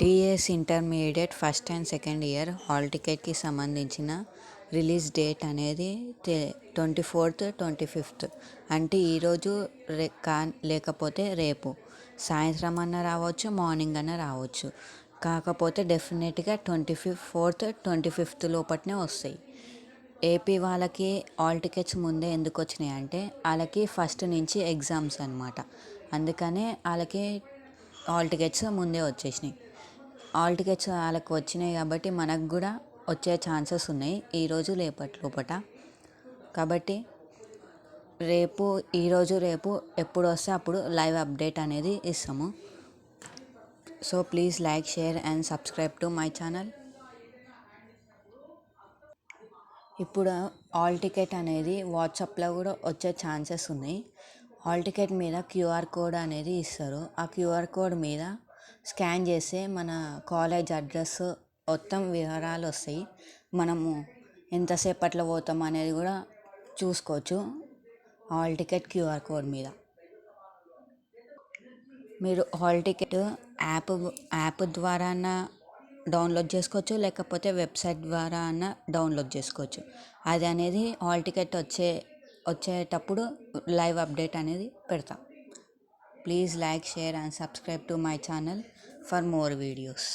TS intermediate first and second year hall టికెట్కి సంబంధించిన release date అనేది 24th 25th అంటే ఈరోజు లేకపోతే రేపు సాయంత్రం అన్న రావచ్చు, మార్నింగ్ అన్న రావచ్చు. కాకపోతే డెఫినెట్గా 24th 25th లోపట్నే వస్తాయి. ఏపీ వాళ్ళకి హాల్ టికెట్స్ ముందే ఎందుకు వచ్చినాయి అంటే వాళ్ళకి ఫస్ట్ నుంచి ఎగ్జామ్స్ అనమాట. అందుకనే వాళ్ళకి హాల్ టికెట్స్ ముందే వచ్చేసినాయి. హాల్ టికెట్స్ వాళ్ళకి వచ్చినాయి కాబట్టి మనకు కూడా వచ్చే ఛాన్సెస్ ఉన్నాయి ఈరోజు రేపటి లోపట. కాబట్టి రేపు ఎప్పుడు వస్తే అప్పుడు లైవ్ అప్డేట్ అనేది ఇస్తాము. So please like, share and subscribe to my channel. ఇప్పుడు హాల్ టికెట్ అనేది వాట్సాప్లో కూడా వచ్చే ఛాన్సెస్ ఉన్నాయి. హాల్ టికెట్ మీద క్యూఆర్ కోడ్ అనేది ఇస్తారు. ఆ క్యూఆర్ కోడ్ మీద స్కాన్ చేస్తే మన కాలేజ్ అడ్రస్ మొత్తం వివరాలు వస్తాయి. మనము ఎంతసేపట్లో పోతాం అనేది కూడా చూసుకోవచ్చు హాల్ టికెట్ క్యూఆర్ కోడ్ మీద. మీరు హాల్ టికెట్ యాప్ ద్వారా డౌన్లోడ్ చేసుకోవచ్చు, లేకపోతే వెబ్సైట్ ద్వారా డౌన్లోడ్ చేసుకోవచ్చు. అది అనేది హాల్ టికెట్ వచ్చేటప్పుడు లైవ్ అప్డేట్ అనేది పెడతాం. Please like, share and subscribe to my channel for more videos.